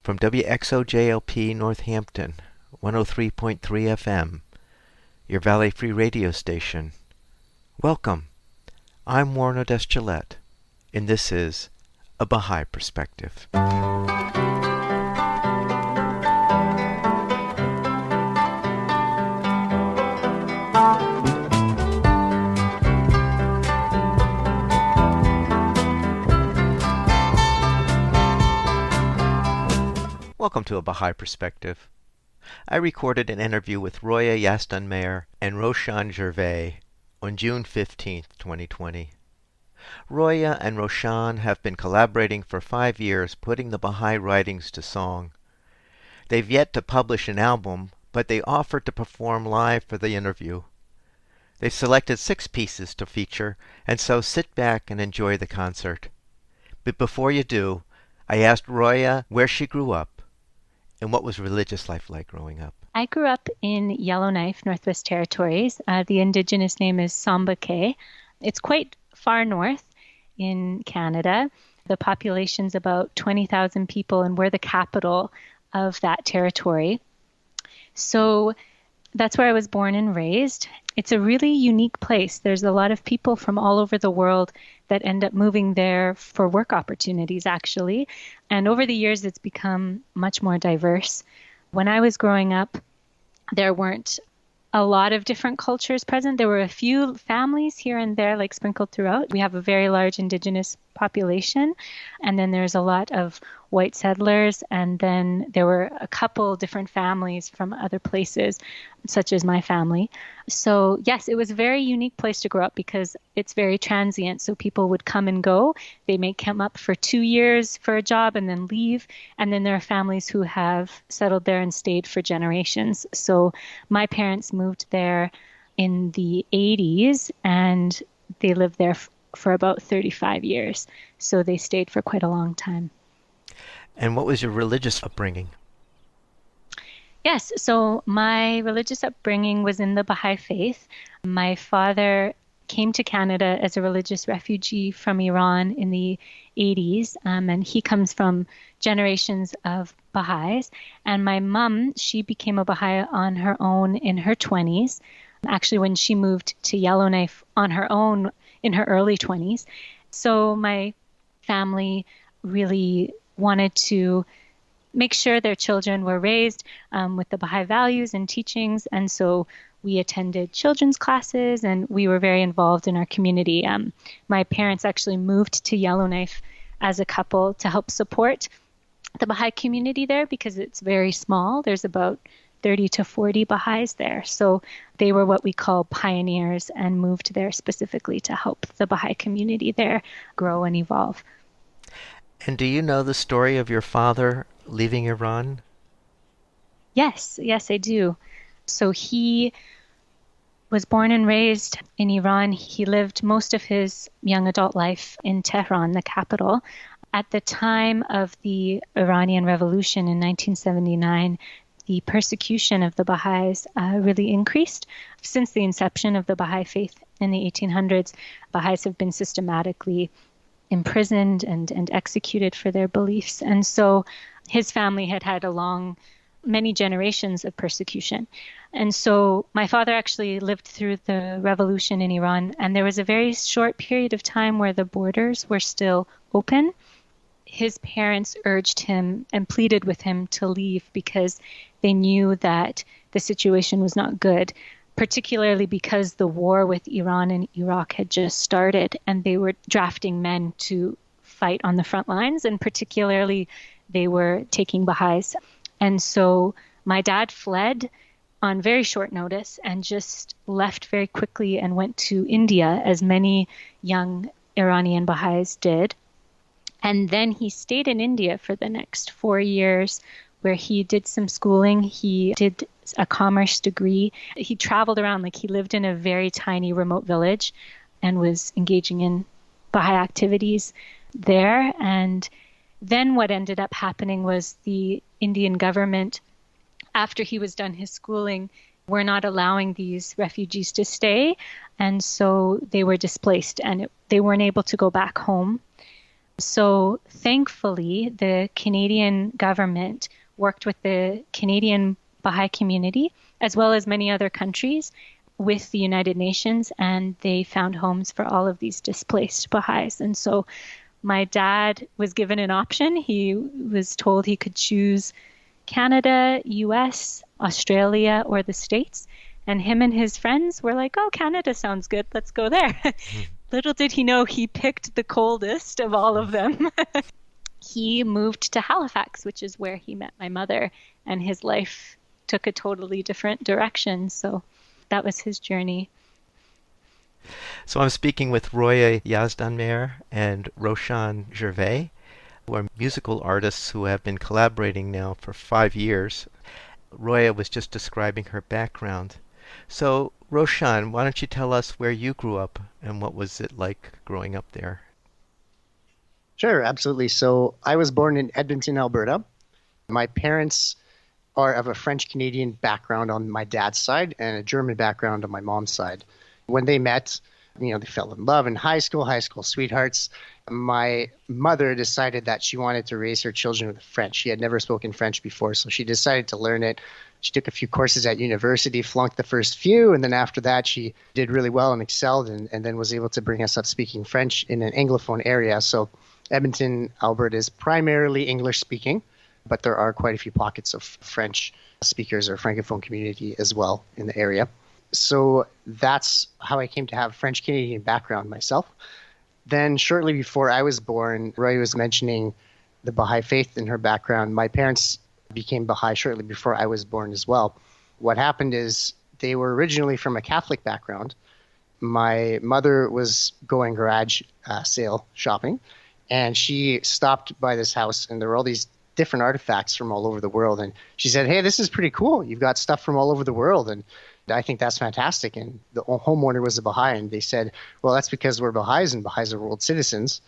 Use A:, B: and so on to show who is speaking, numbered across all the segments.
A: from WXOJLP Northampton, 103.3 FM, your Valley Free radio station. Welcome. I'm Warren O'Deschilette, and this is A Baha'i Perspective. Welcome to A Baha'i Perspective. I recorded an interview with Roya Yazdanmehr and Roshan Gervais on June 15, 2020. Roya and Roshan have been collaborating for 5 years, putting the Baha'i writings to song. They've yet to publish an album, but they offered to perform live for the interview. They've selected 6 pieces to feature, and so sit back and enjoy the concert. But before you do, I asked Roya where she grew up and what was religious life like growing up.
B: I grew up in Yellowknife, Northwest Territories. The indigenous name is Sambake. It's quite far north in Canada. The population's about 20,000 people, and we're the capital of that territory. So that's where I was born and raised. It's a really unique place. There's a lot of people from all over the world that end up moving there for work opportunities, actually. And over the years, it's become much more diverse. When I was growing up, there weren't a lot of different cultures present. There were a few families here and there, like sprinkled throughout. We have a very large indigenous population, and then there's a lot of white settlers, and then there were a couple different families from other places, such as my family. So yes, it was a very unique place to grow up because it's very transient. So people would come and go. They may come up for 2 years for a job and then leave. And then there are families who have settled there and stayed for generations. So my parents moved there in the 80s, and they lived there for about 35 years. So they stayed for quite a long time.
A: And what was your religious upbringing?
B: Yes, so my religious upbringing was in the Baha'i faith. My father came to Canada as a religious refugee from Iran in the 80s, and he comes from generations of Baha'is. And my mom, she became a Baha'i on her own in her 20s, actually when she moved to Yellowknife on her own in her early 20s. So my family really wanted to make sure their children were raised with the Baha'i values and teachings. And so we attended children's classes, and we were very involved in our community. My parents actually moved to Yellowknife as a couple to help support the Baha'i community there because it's very small. There's about 30 to 40 Baha'is there. So they were what we call pioneers and moved there specifically to help the Baha'i community there grow and evolve.
A: And do you know the story of your father leaving Iran?
B: Yes, I do. So he was born and raised in Iran. He lived most of his young adult life in Tehran, the capital. At the time of the Iranian Revolution in 1979, the persecution of the Baha'is really increased. Since the inception of the Baha'i faith in the 1800s, Baha'is have been systematically imprisoned and executed for their beliefs. And so his family had many generations of persecution. And so my father actually lived through the revolution in Iran, and there was a very short period of time where the borders were still open. His parents urged him and pleaded with him to leave because they knew that the situation was not good, particularly because the war with Iran and Iraq had just started, and they were drafting men to fight on the front lines, and particularly they were taking Baha'is. And so my dad fled on very short notice and just left very quickly and went to India, as many young Iranian Baha'is did. And then he stayed in India for the next 4 years, where he did some schooling. He did a commerce degree. He traveled around, like he lived in a very tiny remote village and was engaging in Baha'i activities there. And then what ended up happening was the Indian government, after he was done his schooling, were not allowing these refugees to stay. And so they were displaced, and they weren't able to go back home. So thankfully, the Canadian government worked with the Canadian Baha'i community, as well as many other countries, with the United Nations, and they found homes for all of these displaced Baha'is. And so my dad was given an option. He was told he could choose Canada, US, Australia, or the States. And him and his friends were like, oh, Canada sounds good. Let's go there. Little did he know he picked the coldest of all of them. He moved to Halifax, which is where he met my mother, and his life took a totally different direction. So that was his journey.
A: So I'm speaking with Roya Yazdanmehr and Roshan Gervais, who are musical artists who have been collaborating now for 5 years. Roya was just describing her background. So, Roshan, why don't you tell us where you grew up and what was it like growing up there?
C: Sure, absolutely. So I was born in Edmonton, Alberta. My parents are of a French Canadian background on my dad's side and a German background on my mom's side. When they met, they fell in love in high school sweethearts. My mother decided that she wanted to raise her children with French. She had never spoken French before, so she decided to learn it. She took a few courses at university, flunked the first few, and then after that, she did really well and excelled, and then was able to bring us up speaking French in an Anglophone area. So Edmonton, Alberta is primarily English speaking, but there are quite a few pockets of French speakers or Francophone community as well in the area. So that's how I came to have French Canadian background myself. Then shortly before I was born, Roy was mentioning the Baha'i faith in her background. My parents became Baha'i shortly before I was born as well. What happened is they were originally from a Catholic background. My mother was going garage sale shopping, and she stopped by this house, and there were all these different artifacts from all over the world. And she said, hey, this is pretty cool. You've got stuff from all over the world. And I think that's fantastic. And the homeowner was a Baha'i, and they said, well, that's because we're Baha'is, and Baha'is are world citizens.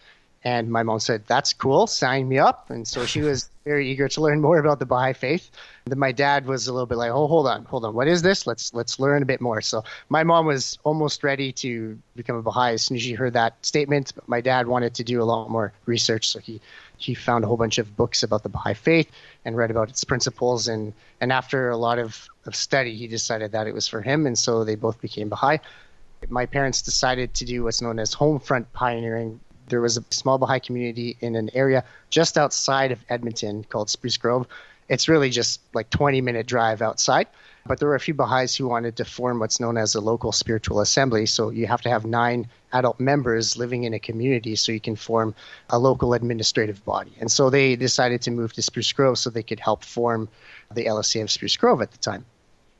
C: And my mom said, that's cool, sign me up. And so she was very eager to learn more about the Baha'i faith. And then my dad was a little bit like, oh, hold on. What is this? Let's learn a bit more. So my mom was almost ready to become a Baha'i as soon as she heard that statement. But my dad wanted to do a lot more research. So he found a whole bunch of books about the Baha'i faith and read about its principles. And after a lot of study, he decided that it was for him. And so they both became Baha'i. My parents decided to do what's known as home front pioneering. There was a small Baha'i community in an area just outside of Edmonton called Spruce Grove. It's really just like 20-minute drive outside. But there were a few Baha'is who wanted to form what's known as a local spiritual assembly. So you have to have 9 adult members living in a community so you can form a local administrative body. And so they decided to move to Spruce Grove so they could help form the LSA of Spruce Grove at the time.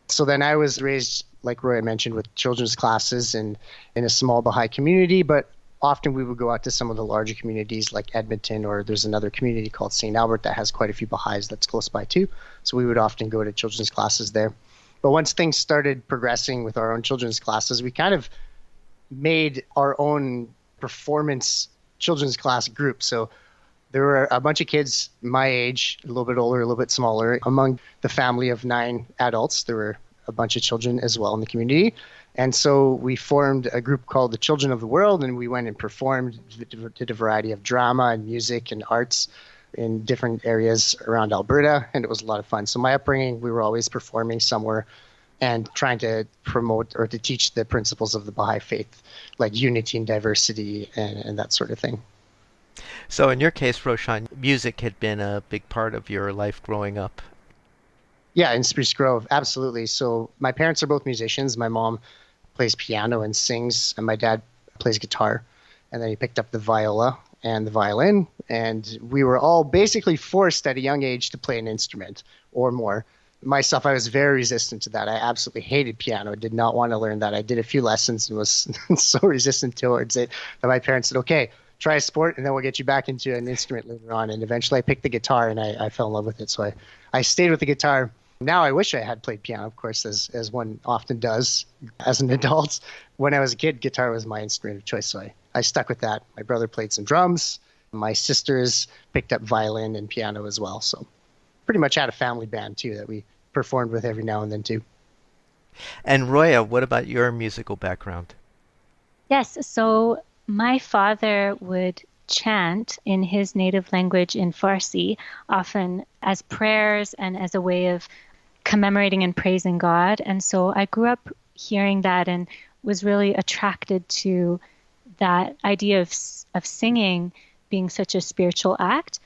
C: So then I was raised, like Roy mentioned, with children's classes and in a small Baha'i community, but often we would go out to some of the larger communities like Edmonton, or there's another community called St. Albert that has quite a few Baha'is that's close by too. So we would often go to children's classes there. But once things started progressing with our own children's classes, we kind of made our own performance children's class group. So there were a bunch of kids my age, a little bit older, a little bit smaller. Among the family of 9 adults, there were a bunch of children as well in the community. And so we formed a group called the Children of the World, and we went and performed, did a variety of drama and music and arts in different areas around Alberta, and it was a lot of fun. So my upbringing, we were always performing somewhere and trying to promote or to teach the principles of the Baha'i faith, like unity and diversity and that sort of thing.
A: So in your case, Roshan, music had been a big part of your life growing up.
C: Yeah, in Spruce Grove, absolutely. So my parents are both musicians. My mom plays piano and sings, and my dad plays guitar. And then he picked up the viola and the violin, and we were all basically forced at a young age to play an instrument or more. Myself, I was very resistant to that. I absolutely hated piano. I did not want to learn that. I did a few lessons and was so resistant towards it that my parents said, okay, try a sport, and then we'll get you back into an instrument later on. And eventually I picked the guitar, and I fell in love with it. So I stayed with the guitar. Now I wish I had played piano, of course, as one often does as an adult. When I was a kid, guitar was my instrument of choice, so I stuck with that. My brother played some drums. My sisters picked up violin and piano as well. So pretty much had a family band, too, that we performed with every now and then, too.
A: And Roya, what about your musical background?
B: Yes, so my father would chant in his native language in Farsi, often as prayers and as a way of commemorating and praising God. And so I grew up hearing that and was really attracted to that idea of singing being such a spiritual act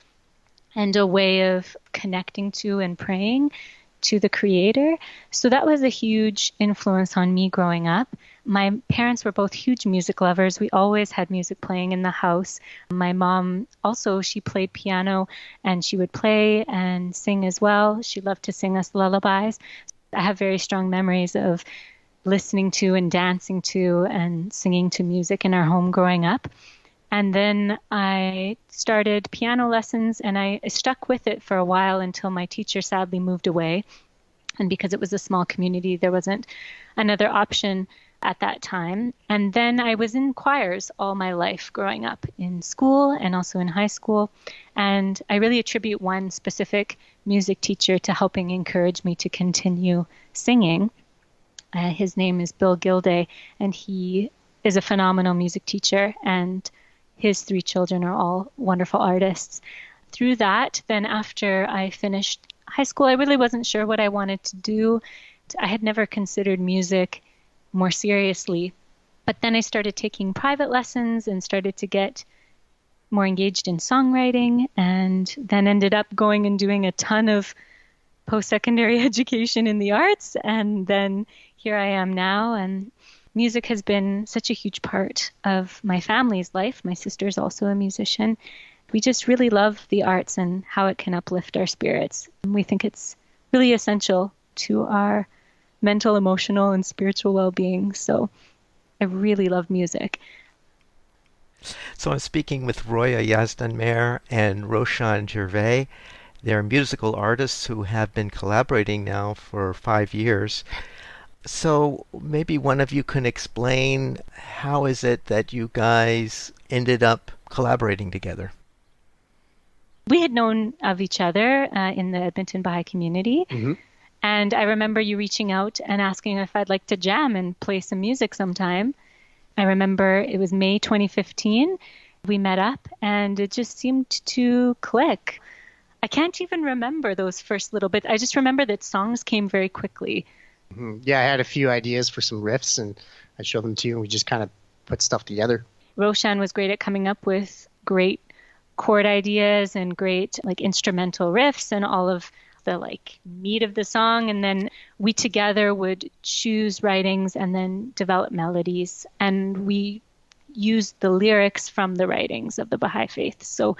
B: and a way of connecting to and praying to the Creator. So that was a huge influence on me growing up. My parents were both huge music lovers. We always had music playing in the house. My mom also, she played piano and she would play and sing as well. She loved to sing us lullabies. I have very strong memories of listening to and dancing to and singing to music in our home growing up. And then I started piano lessons and I stuck with it for a while until my teacher sadly moved away. And because it was a small community, there wasn't another option at that time. And then I was in choirs all my life growing up in school and also in high school. And I really attribute one specific music teacher to helping encourage me to continue singing. His name is Bill Gilday, and he is a phenomenal music teacher, and his 3 children are all wonderful artists. Through that, then after I finished high school, I really wasn't sure what I wanted to do. I had never considered music more seriously. But then I started taking private lessons and started to get more engaged in songwriting, and then ended up going and doing a ton of post-secondary education in the arts. And then here I am now, and music has been such a huge part of my family's life. My sister's also a musician. We just really love the arts and how it can uplift our spirits. We think it's really essential to our mental, emotional, and spiritual well-being. So I really love music.
A: So I'm speaking with Roya Yazdanmehr and Roshan Gervais. They're musical artists who have been collaborating now for 5 years. So maybe one of you can explain, how is it that you guys ended up collaborating together?
B: We had known of each other in the Edmonton Baha'i community.
C: Mm-hmm.
B: And I remember you reaching out and asking if I'd like to jam and play some music sometime. I remember it was May 2015. We met up and it just seemed to click. I can't even remember those first little bits. I just remember that songs came very quickly.
C: Mm-hmm. Yeah, I had a few ideas for some riffs and I showed them to you and we just kind of put stuff together.
B: Roshan was great at coming up with great chord ideas and great instrumental riffs and all of the meat of the song. And then we together would choose writings and then develop melodies. And we used the lyrics from the writings of the Baha'i faith. So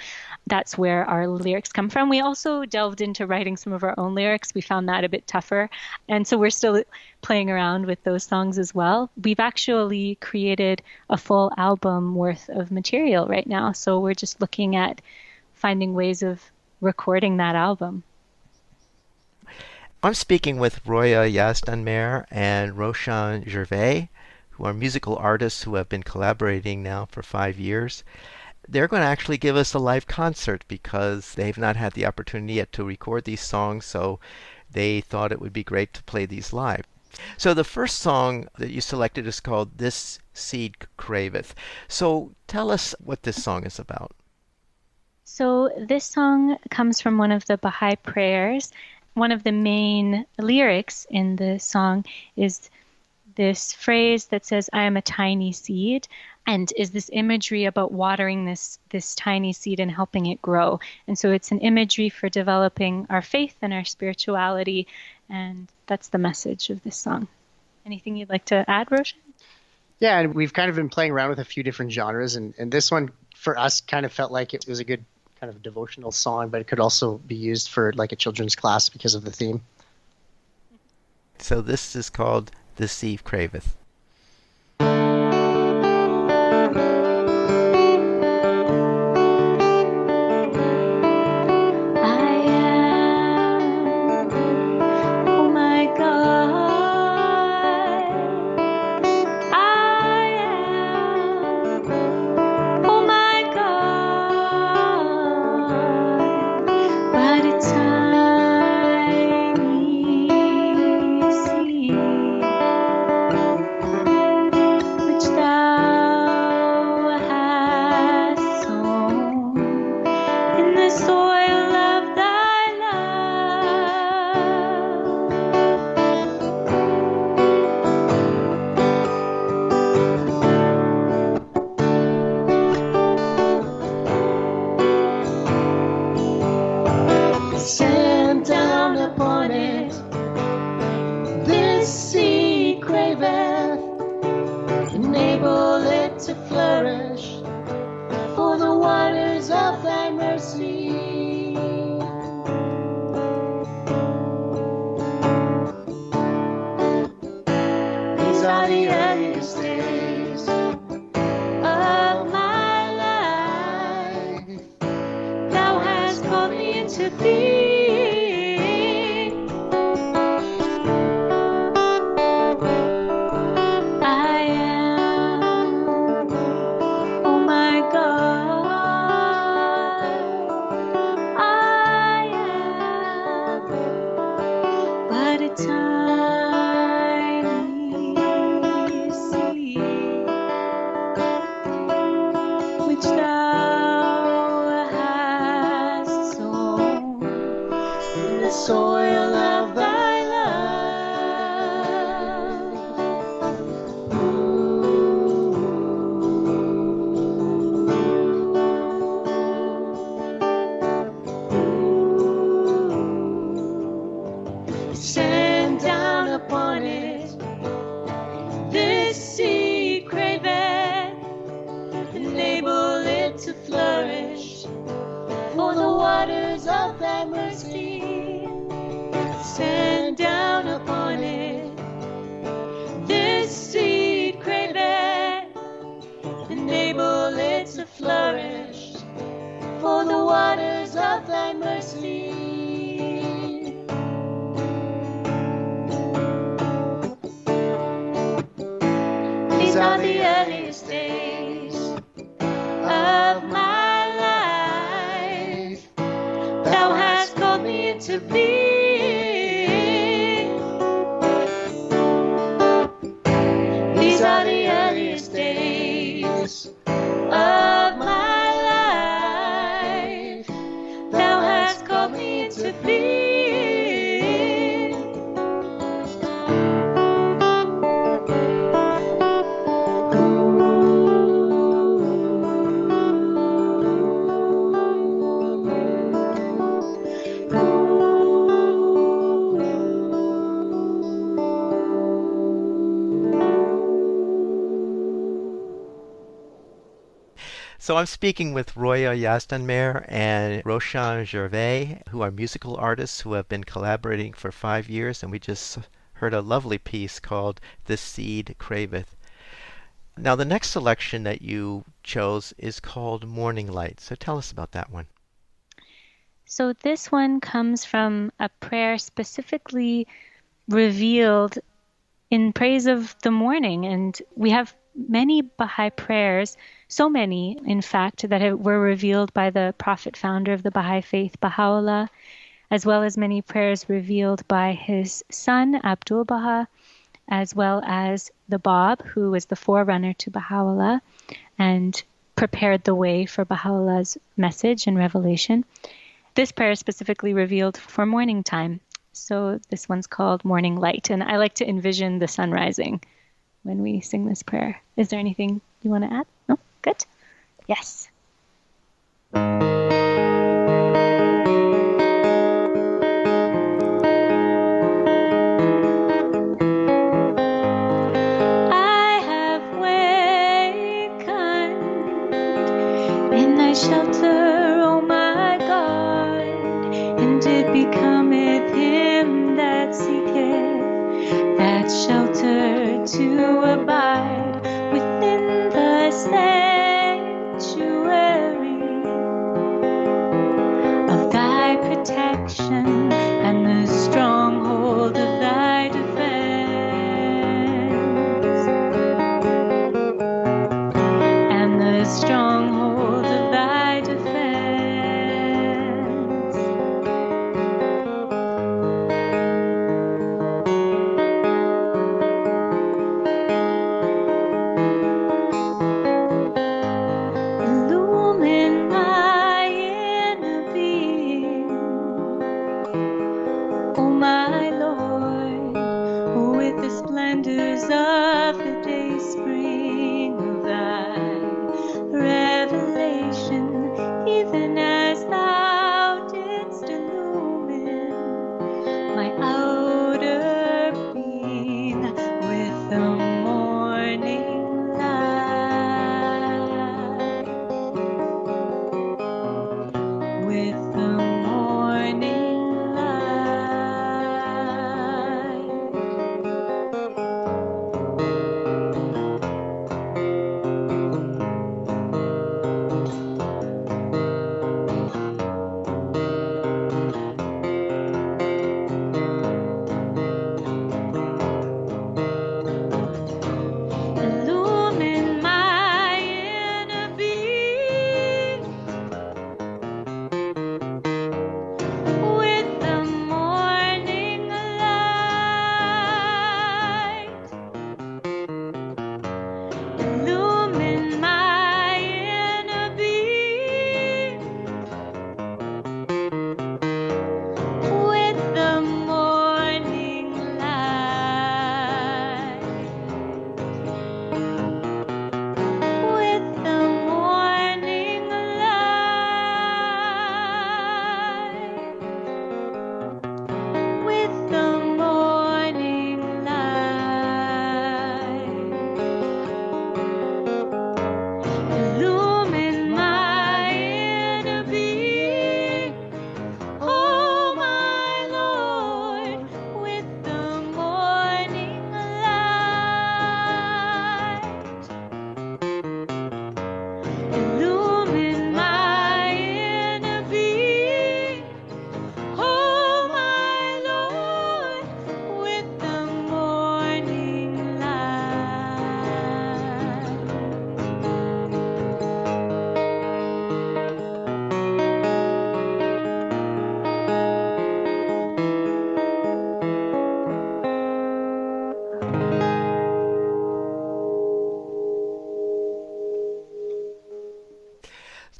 B: that's where our lyrics come from. We also delved into writing some of our own lyrics. We found that a bit tougher. And so we're still playing around with those songs as well. We've actually created a full album worth of material right now. So we're just looking at finding ways of recording that album.
A: I'm speaking with Roya Yazdanmehr and Roshan Gervais, who are musical artists who have been collaborating now for 5 years. They're going to actually give us a live concert because they've not had the opportunity yet to record these songs, so they thought it would be great to play these live. So the first song that you selected is called This Seed Craveth. So tell us what this song is about.
B: So this song comes from one of the Baha'i prayers. One of the main lyrics in the song is this phrase that says, "I am a tiny seed," and is this imagery about watering this tiny seed and helping it grow. And so it's an imagery for developing our faith and our spirituality, and that's the message of this song. Anything you'd like to add, Roshan?
C: Yeah, and we've kind of been playing around with a few different genres, and this one for us kind of felt like it was a good kind of devotional song, but it could also be used for a children's class because of the theme.
A: So this is called The Seed Craveth.
B: tiny seed which thou hast sown in the soil of thy love. Send down upon it this seed, crave it, enable it to flourish for the waters of thy mercy. Send down upon it this seed, crave it, enable it to flourish for the waters of thy mercy. These are the earliest days of my life. Thou hast called me into being. These are the earliest days of my life. Thou hast called me into being.
A: So I'm speaking with Roya Yazdanmehr and Roshan Gervais, who are musical artists who have been collaborating for 5 years, and we just heard a lovely piece called "This Seed Craveth." Now, the next selection that you chose is called "Morning Light." So tell us about that one.
B: So this one comes from a prayer specifically revealed in praise of the morning. And we have many Baha'i prayers, so many, in fact, that were revealed by the prophet founder of the Baha'i faith, Baha'u'llah, as well as many prayers revealed by his son, Abdul Baha, as well as the Bab, who was the forerunner to Baha'u'llah and prepared the way for Baha'u'llah's message and revelation. This prayer is specifically revealed for morning time. So this one's called Morning Light. And I like to envision the sun rising when we sing this prayer. Is there anything you want to add? No? Good? Yes. I have wakened in thy shelter, O my God, and it becometh him that seeketh that shelter to abide within the sanctuary of thy protection and the stronghold of thy defense, and the stronghold of thy defense. Illumine my inner being, O my Lord, with the splendors of the day spring of thy revelation, even as thou didst illumine my outer being with the morning light, with the morning light.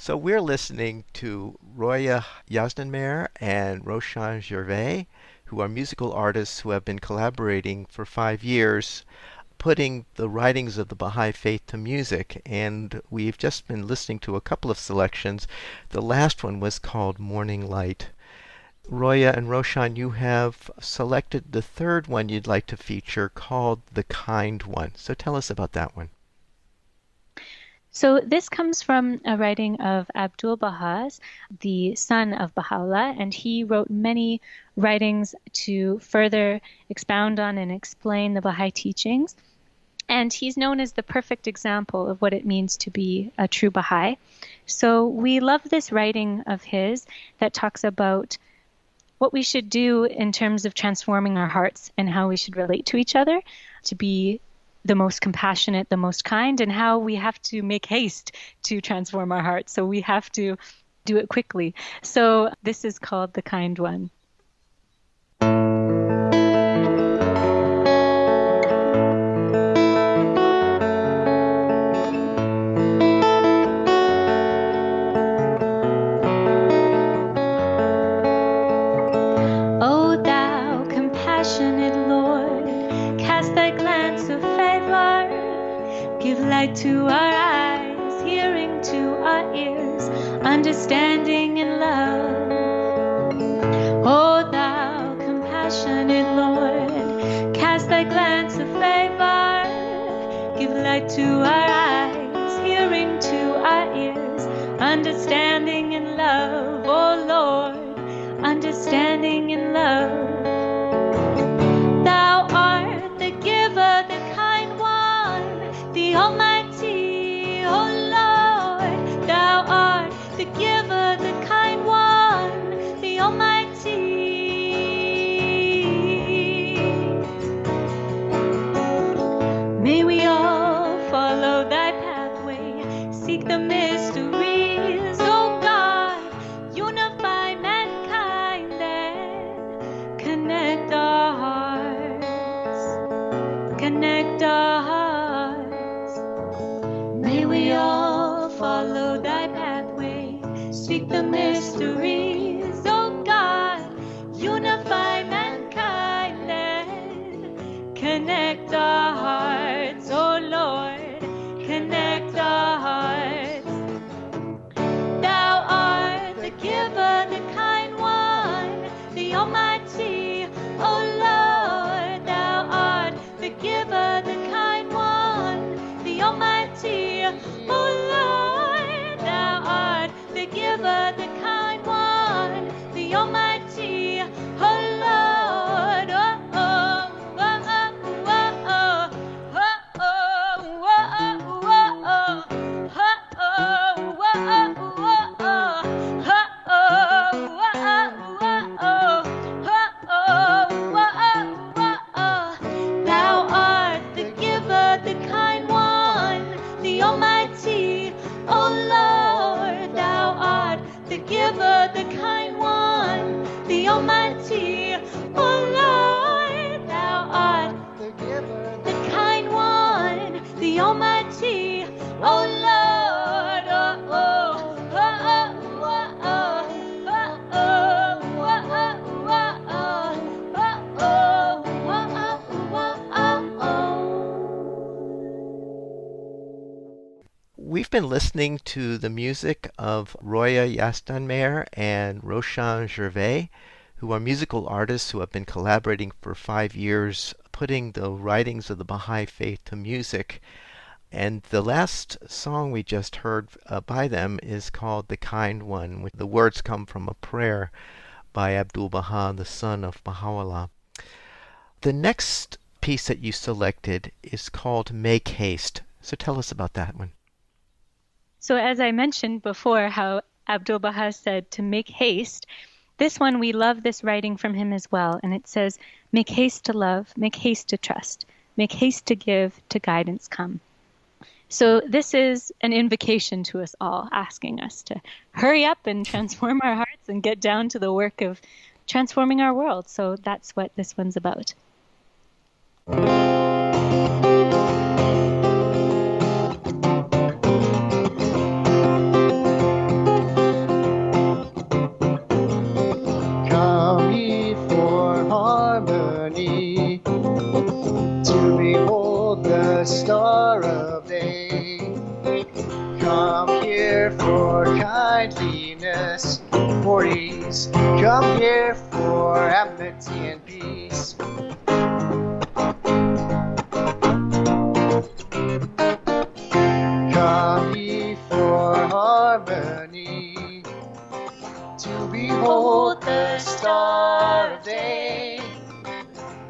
A: So we're listening to Roya Yazdanmehr and Roshan Gervais, who are musical artists who have been collaborating for 5 years, putting the writings of the Baha'i faith to music. And we've just been listening to a couple of selections. The last one was called Morning Light. Roya and Roshan, you have selected the third one you'd like to feature called The Kind One. So tell us about that one.
B: So this comes from a writing of Abdul Baha's, the son of Baha'u'llah, and he wrote many writings to further expound on and explain the Baha'i teachings. And he's known as the perfect example of what it means to be a true Baha'i. So we love this writing of his that talks about what we should do in terms of transforming our hearts and how we should relate to each other to be the most compassionate, the most kind, and how we have to make haste to transform our hearts. So we have to do it quickly. So this is called The Kind One. O thou compassionate Lord, cast thy glance of favor, give light to our eyes, hearing to our ears, understanding and love. O thou compassionate Lord, cast thy glance of favor, give light to our eyes, hearing to our ears, understanding and love. O Lord, understanding and love. Thou art the giver, the kind one, the almighty, O Lord. Thou art the giver, the kind one, the almighty. May we all follow thy pathway, seek the mysteries, O God, unify mankind and connect our hearts, connect our hearts. May we all follow thy pathway, seek the mysteries, O God, unify mankind and connect our hearts, O Lord, connect our hearts. Thou art the giver, the kind one, the almighty, O Lord. Thou art the giver, the kind one, the almighty, O Lord. Thou art the giver, the kind one, the almighty, O Lord. Oh, oh, oh, oh, oh, oh, oh, oh, Thou art the giver, the kind one, the almighty, O Lord. Thou art the giver, the kind one, the almighty, O Lord. Thou art the giver, the kind one, the almighty, O Lord. Oh, oh, oh, oh, oh,
A: We've been listening to the music of Roya Yazdanmehr and Roshan Gervais, who are musical artists who have been collaborating for 5 years, putting the writings of the Baha'i faith to music. And the last song we just heard by them is called The Kind One. The words come from a prayer by Abdul Baha, the son of Baha'u'llah. The next piece that you selected is called Make Haste. So tell us about that one.
B: So as I mentioned before, how Abdul Baha said to make haste, this one, we love this writing from him as well. And it says, make haste to love, make haste to trust, make haste to give, to guidance come. So this is an invocation to us all, asking us to hurry up and transform our hearts and get down to the work of transforming our world. So that's what this one's about.
C: the star of day. Come here for kindliness, for ease. Come here for amity and peace. Come ye for harmony, to behold the star of day.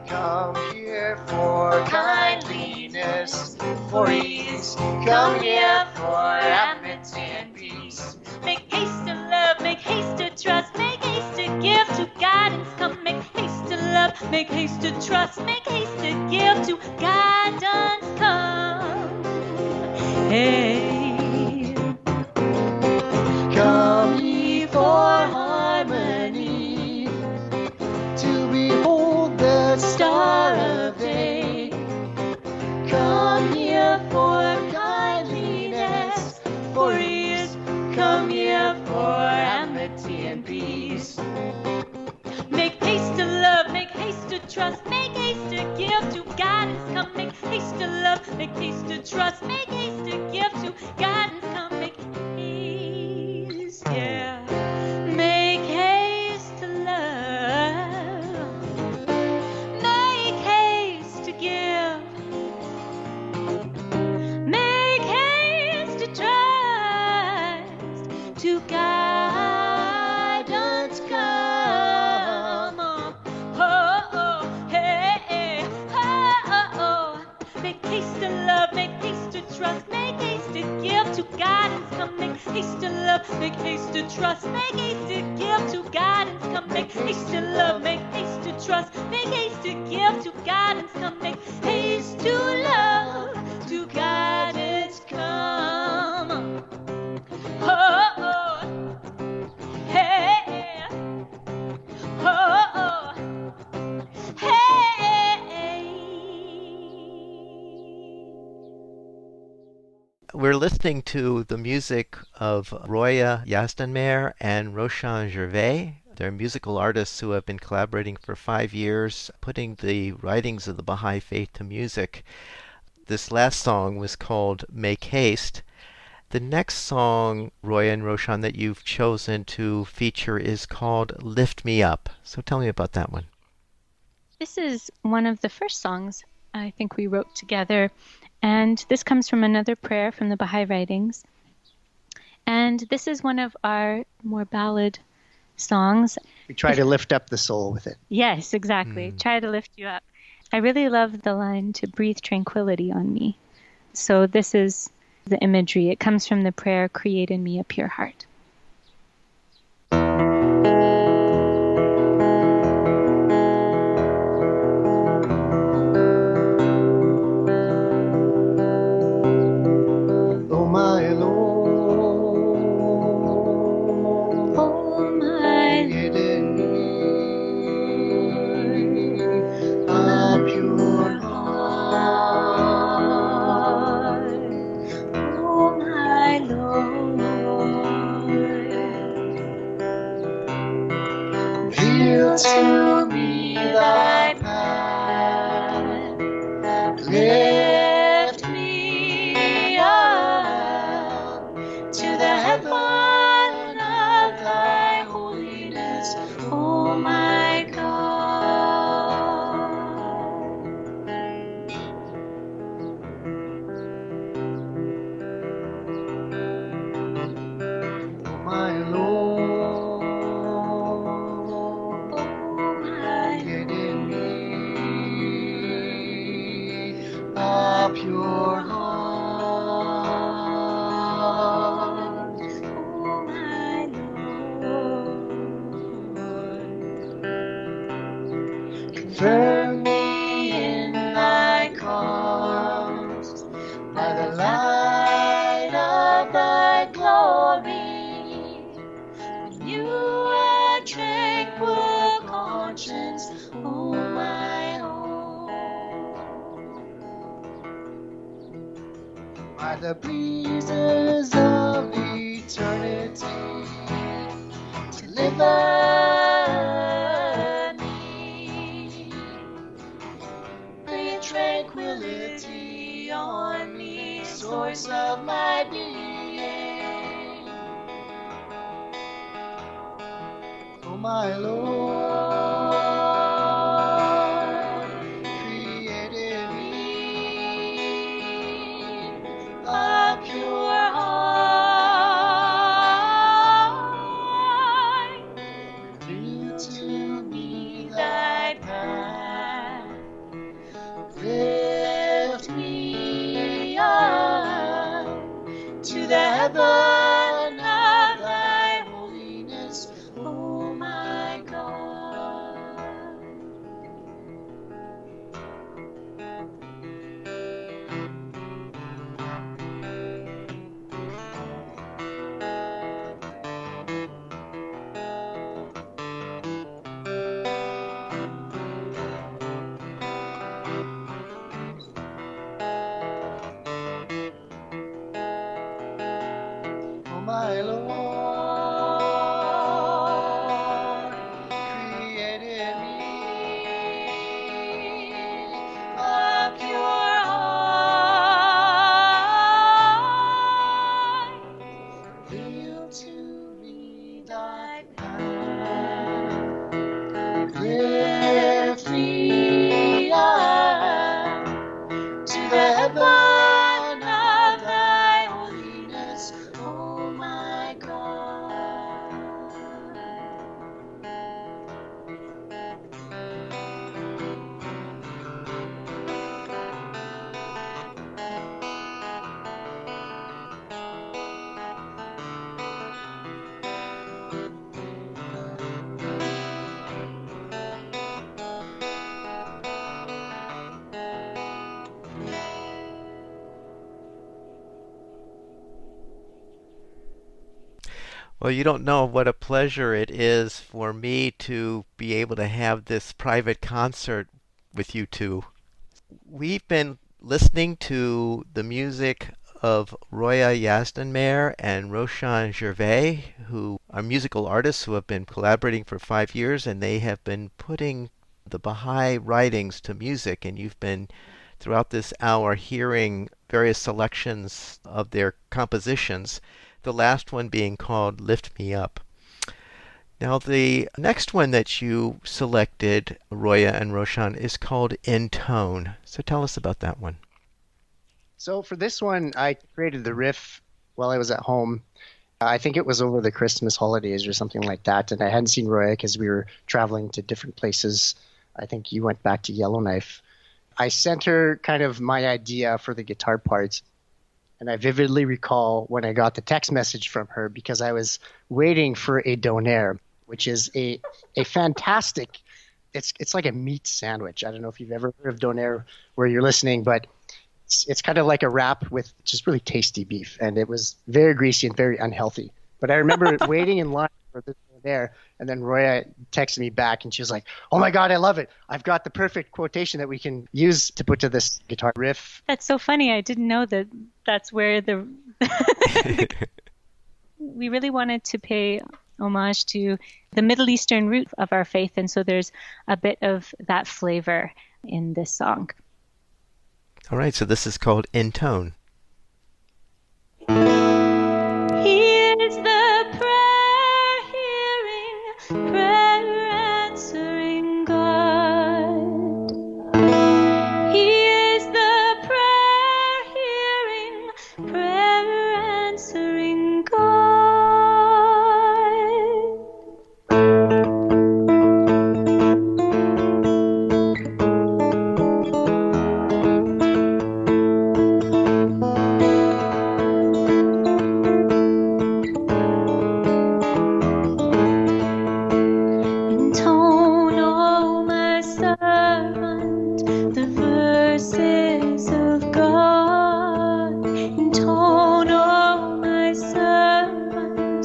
C: Come here for kindliness, for ease. Come here for amity and peace.
D: Make haste to love, make haste to trust, make haste to give to guidance. Come, make haste to love, make haste to trust, make haste to give to guidance. Come, hey.
C: Come ye for harmony, to behold the star of day. Come here for kindliness, for ease. Come here for amity and peace.
D: Make haste to love, make haste to trust, make haste to give to guidance. Come, make haste to love, make haste to trust, make haste to give to guidance. Come, make haste, yeah. Make haste to love, make haste to give, make haste to trust, to guidance. Come, hey, make haste to love, make haste to trust, make haste to give to guidance. Come, make haste to love, make haste to trust, make haste to give to guidance. Come, make haste to love, make haste to trust, make haste to give to guidance. Come, make haste to love, to guidance. Come, hey, hey.
A: We're listening to the music of Roya Yazdanmehr and Roshan Gervais. They're musical artists who have been collaborating for 5 years, putting the writings of the Baha'i faith to music. This last song was called Make Haste. The next song, Roya and Roshan, that you've chosen to feature is called Lift Me Up. So tell me about that one.
B: This is one of the first songs I think we wrote together, and this comes from another prayer from the Baha'i writings. And this is one of our more ballad songs.
C: We try to lift up the soul with it.
B: Yes, exactly. Try to lift you up. I really love the line, to breathe tranquility on me. So this is the imagery. It comes from the prayer, create in me a pure heart.
C: Oh my Lord,
D: Oh my
C: create in me a pure heart.
D: Oh my Lord,
C: Reveal to me thy path, lift me up to the heaven of thy holiness,
D: oh my God.
C: oh my Lord.
D: Oh my
C: Create in me a pure heart.
D: Oh my Lord,
C: Confirm me in thy cause by the light of thy glory.
D: you a tranquil conscience, oh my own.
C: By the breezes of eternity, deliver me. Bring tranquility
D: beyond me, source of my being.
C: Oh my Lord, created me
D: A pure heart,
C: reveal to me
D: thy
C: thy
D: path,
C: lift me up
D: to the heaven of thy holiness, O my God.
C: Oh my Lord, created me
D: A pure heart,
C: reveal to me thy
D: thy
C: path.
D: lift me up to the heaven of thy holiness, O my God.
A: Well, you don't know what a pleasure it is for me to be able to have this private concert with you two. We've been listening to the music of Roya Yazdanmehr and Roshan Gervais, who are musical artists who have been collaborating for 5 years, and they have been putting the Baha'i writings to music. And you've been, throughout this hour, hearing various selections of their compositions, the last one being called Lift Me Up. Now, the next one that you selected, Roya and Roshan, is called In Tone. So tell us about that one.
C: So for this one, I created the riff while I was at home. I think it was over the Christmas holidays or something like that. And I hadn't seen Roya because we were traveling to different places. I think you went back to Yellowknife. I sent her kind of my idea for the guitar parts. And I vividly recall when I got the text message from her because I was waiting for a donaire, which is a fantastic, it's like a meat sandwich. I don't know if you've ever heard of donaire where you're listening, but it's kind of like a wrap with just really tasty beef. And it was very greasy and very unhealthy. But I remember waiting in line for this donaire, and then Roya texted me back and she was like, "Oh my God, I love it. I've got the perfect quotation that we can use to put to this guitar riff."
B: That's so funny. I didn't know that that's where the we really wanted to pay homage to the Middle Eastern root of our faith, and so there's a bit of that flavor in this song.
A: All right, so this is called In Tone.
D: Here's the prayer hearing, prayer answering God. Here's the prayer hearing, prayer answering God. Intone, O my servant, the verses of God. Intone, O my servant,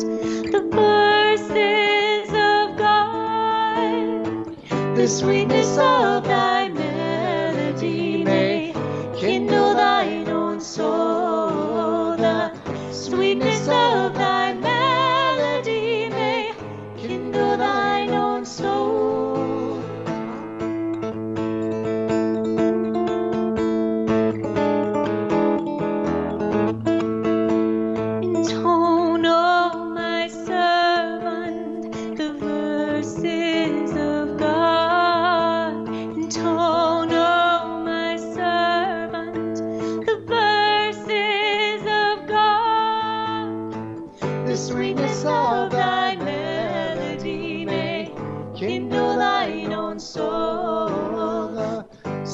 D: the verses of God. The sweetness of thy melody may kindle thine own soul. The sweetness of thy melody may kindle thine own soul.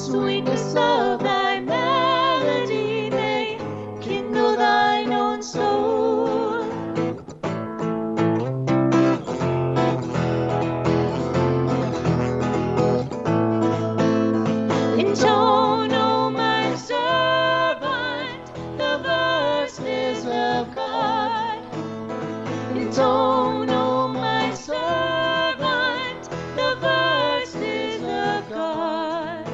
D: sweetness of thy melody may kindle thine own soul. Intone, O my servant, the verses of God. Intone, O my servant, the verses of God.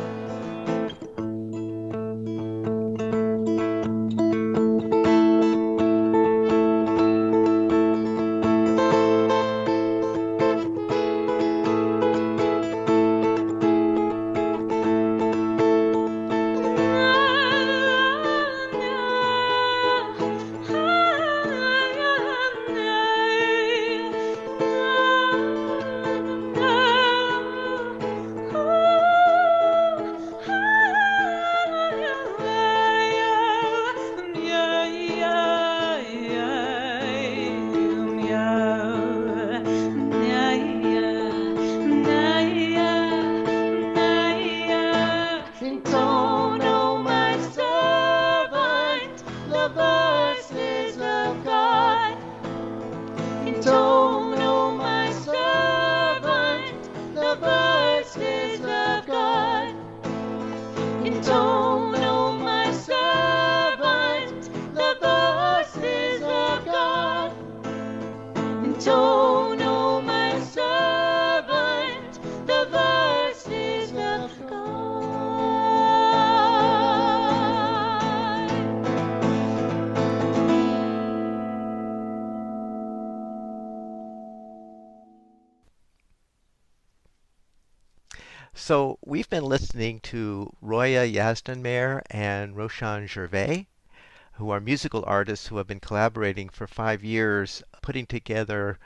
D: Intone, O my servant, the verses of God. Intone, O my servant, the verses of God. Intone, O my servant, the verses of God. Intone, O my servant, the verses of God.
A: So we've been listening to Roya Yazdanmehr and Roshan Gervais, who are musical artists who have been collaborating for 5 years, putting together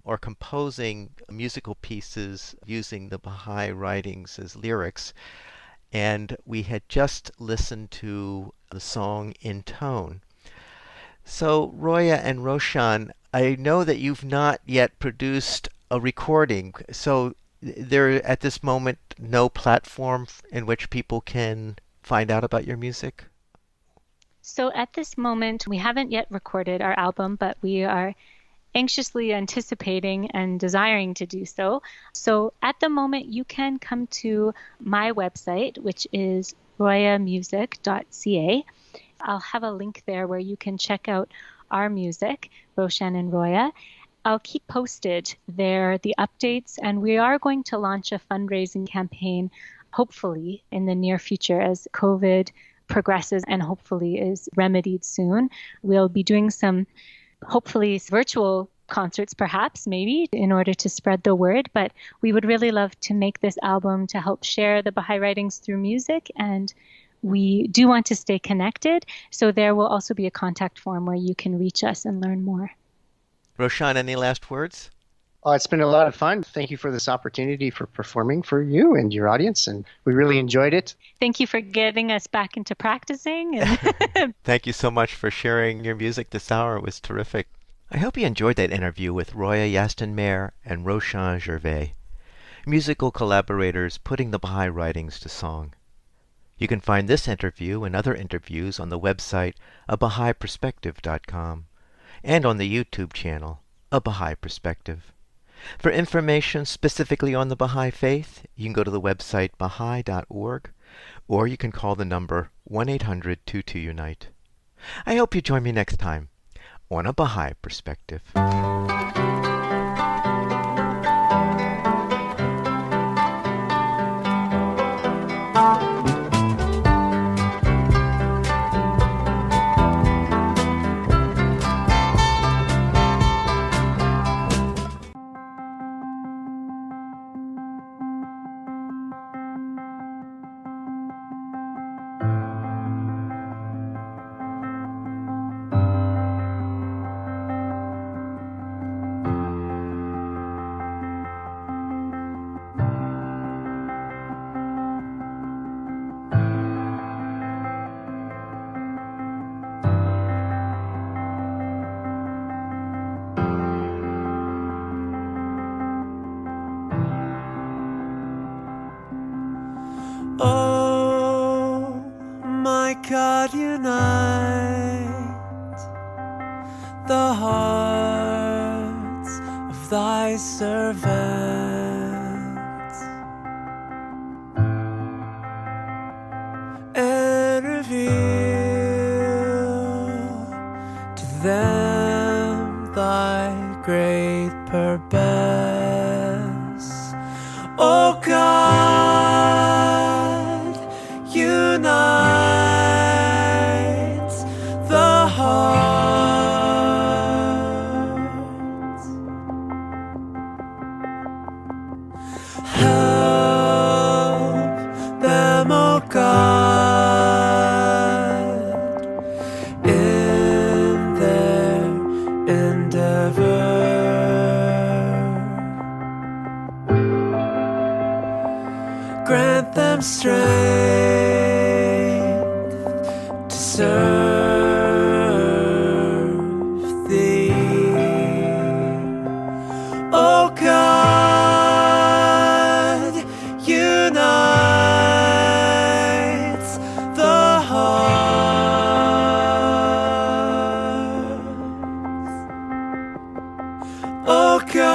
A: or composing musical pieces using the Baha'i writings as lyrics. And we had just listened to the song In Tone. So, Roya and Roshan, I know that you've not yet produced a recording. So, there at this moment no platform in which people can find out about your music?
B: So at this moment, we haven't yet recorded our album, but we are anxiously anticipating and desiring to do so. So at the moment, you can come to my website, which is royamusic.ca. I'll have a link there where you can check out our music, Roshan and Roya. I'll keep posted there the updates, and we are going to launch a fundraising campaign, hopefully in the near future as COVID progresses and hopefully is remedied soon. We'll be doing some, hopefully, virtual concerts, perhaps, maybe, in order to spread the word. But we would really love to make this album to help share the Baha'i writings through music, and we do want to stay connected. So there will also be a contact form where you can reach us and learn more.
A: Roshan, any last words?
C: It's been a lot of fun. Thank you for this opportunity for performing for you and your audience, and we really enjoyed it.
B: Thank you for getting us back into practicing. And
A: Thank you so much for sharing your music this hour. It was terrific. I hope you enjoyed that interview with Roya Yazdanmehr and Roshan Gervais, musical collaborators putting the Baha'i writings to song. You can find this interview and other interviews on the website abahaiperspective.com and on the YouTube channel, A Baha'i Perspective. For information specifically on the Baha'i Faith, you can go to the website baha'i.org, or you can call the number 1-800-22-UNITE. I hope you join me next time on A Baha'i Perspective.
E: Oh God, unite the hearts of thy servants, and reveal to them thy great purpose. O God, unite the hearts. Help them, O God, in their endeavor. Grant them strength to serve thee. O God, unite the hearts. O God,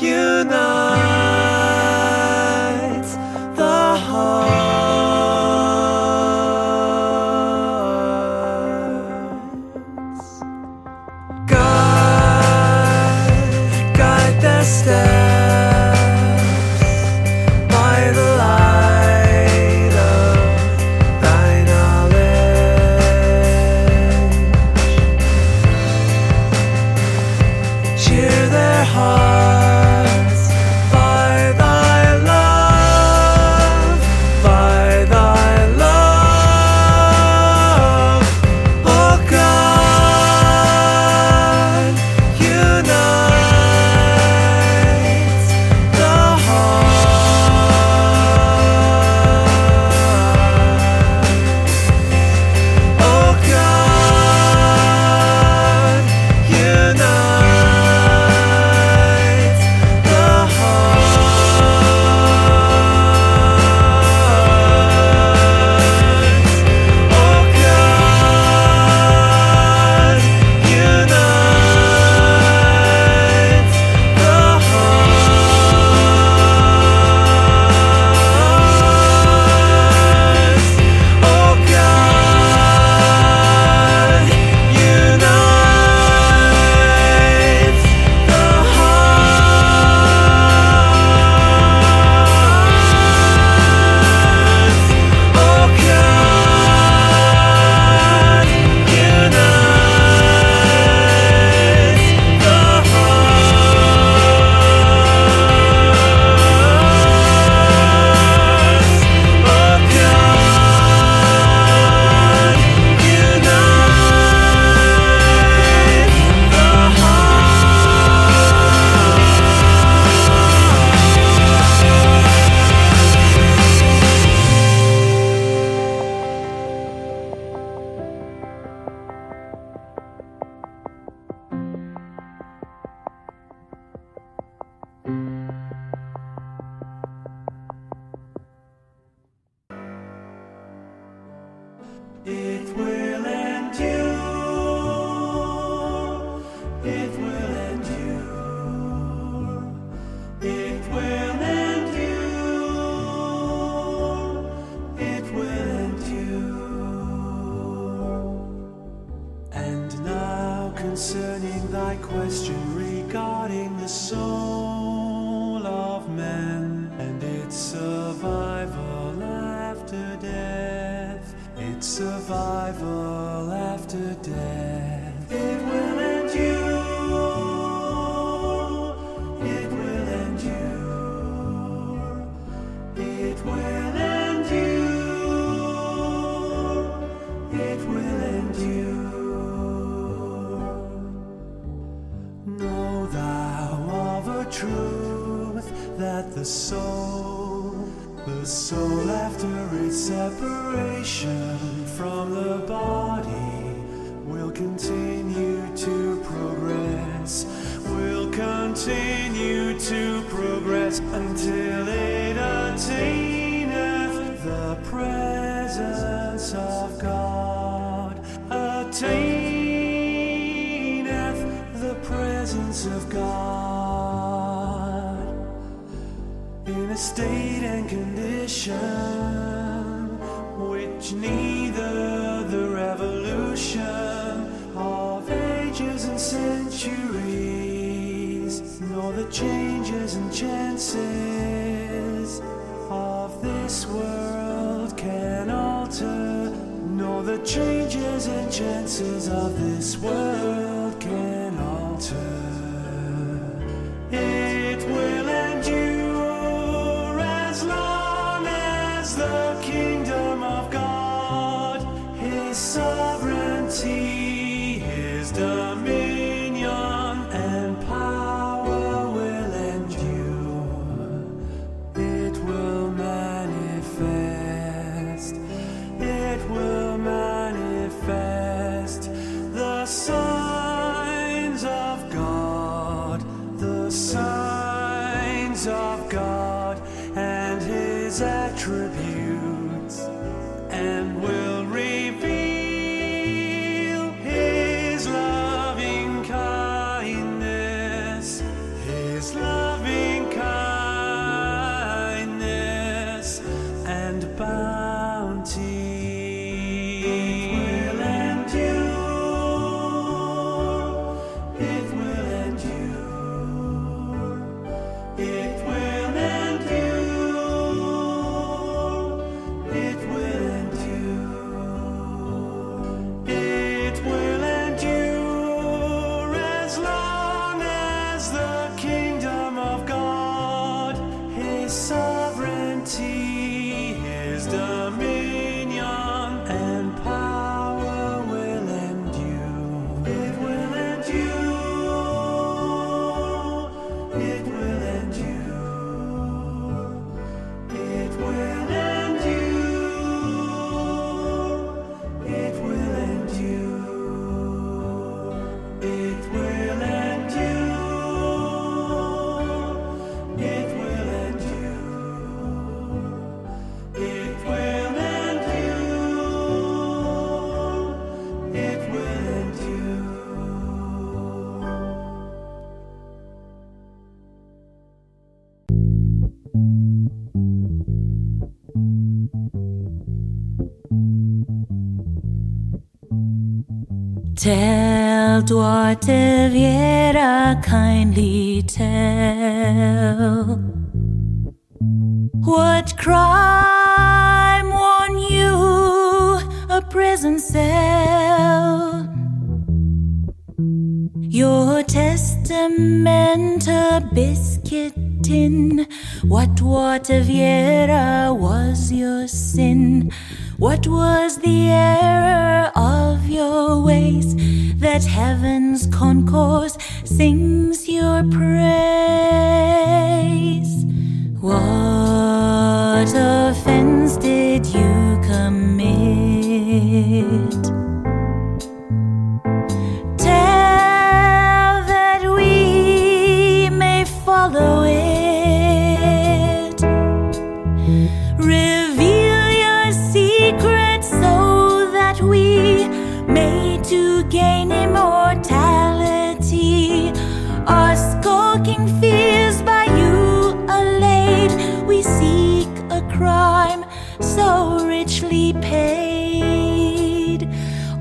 E: unite the hearts. God, guide their steps by the light of thy knowledge. Cheer their hearts by thy love, by thy love. O God, unite the hearts. O God, unite the hearts. O God, unite the hearts. O God, unite the hearts. O God, unite the hearts. O God, unite the It will endure. It will endure. It will endure. It will endure. And now concerning thy question regarding the soul of man and its survival after death, its survival after death. It will endure. It will endure. It will endure. It will endure. Know thou of a truth that the soul after its separation from the body will continue to progress, until it attaineth the presence in a state and condition which neither the revolution of ages and centuries nor the changes and chances of this world can alter, nor the changes and chances of this world can alter. It will endure as long as the kingdom of God, His sovereignty, His dominion and power will endure. It will manifest, it will manifest the signs of God, the signs of God and His attributes, and will reveal His loving kindness, His loving kindness and bounty. It will endure, it will endure, it will endure, it will endure, it will endure as long as the kingdom of God, His sovereignty, His dominion and power will endure. It will endure, it will endure, it will endure, it will endure, it will endure, it will endure, it will endure, it will endure.
D: Tell, daughter Vera, kindly tell, what crime won you a prison cell? Your testament a biscuit tin. What water Vera was your sin? What was the error of your ways that heaven's concourse sings your praise? What offense did you commit? Tell that we may follow it. Reveal your secret so that we may to gain immortality. Our skulking fears by you allayed, we seek a crime so richly paid.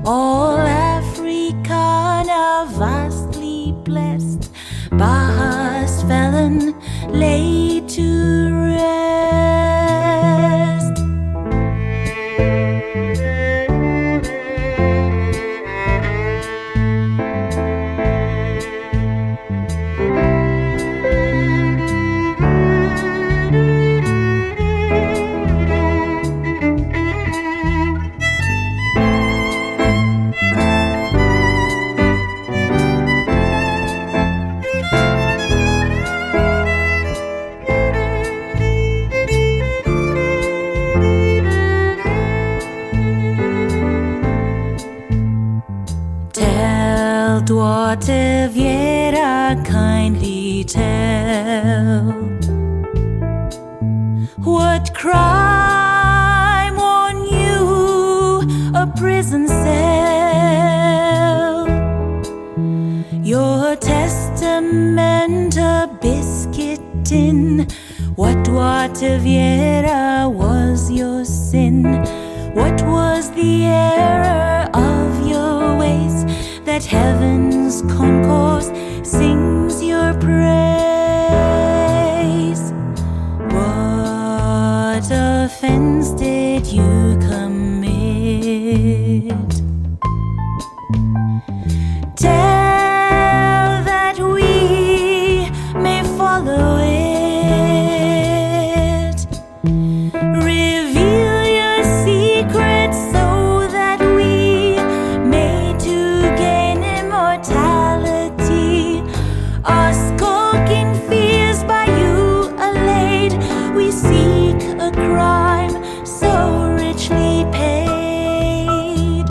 D: All Africana vastly blessed, Baha's felon laid to rest. Tell, daughter Vera, kindly tell, what crime won you a prison cell? Your testament a biscuit tin.
F: What Viera was your sin? What was the error of your ways that heaven's concourse sings your praise? What offense did you commit? Tell that we may follow it. Reveal your secrets so that we may to gain immortality. Our skulking fears by you allayed, we seek a crime so richly paid.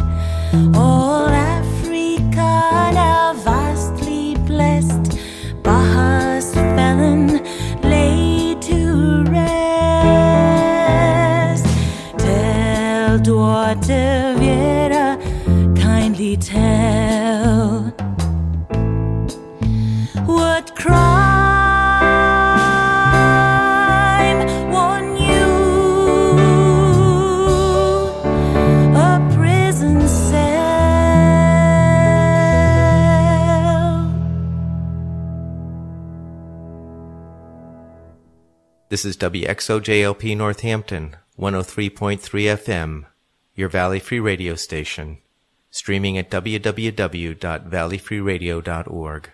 F: All Africa now vastly blessed, Baha's felon laid to rest. Tell Duarte Vieira, kindly tell, what crime won you a prison cell?
A: This is WXOJLP Northampton, 103.3 FM, your Valley Free Radio station, streaming at www.valleyfreeradio.org.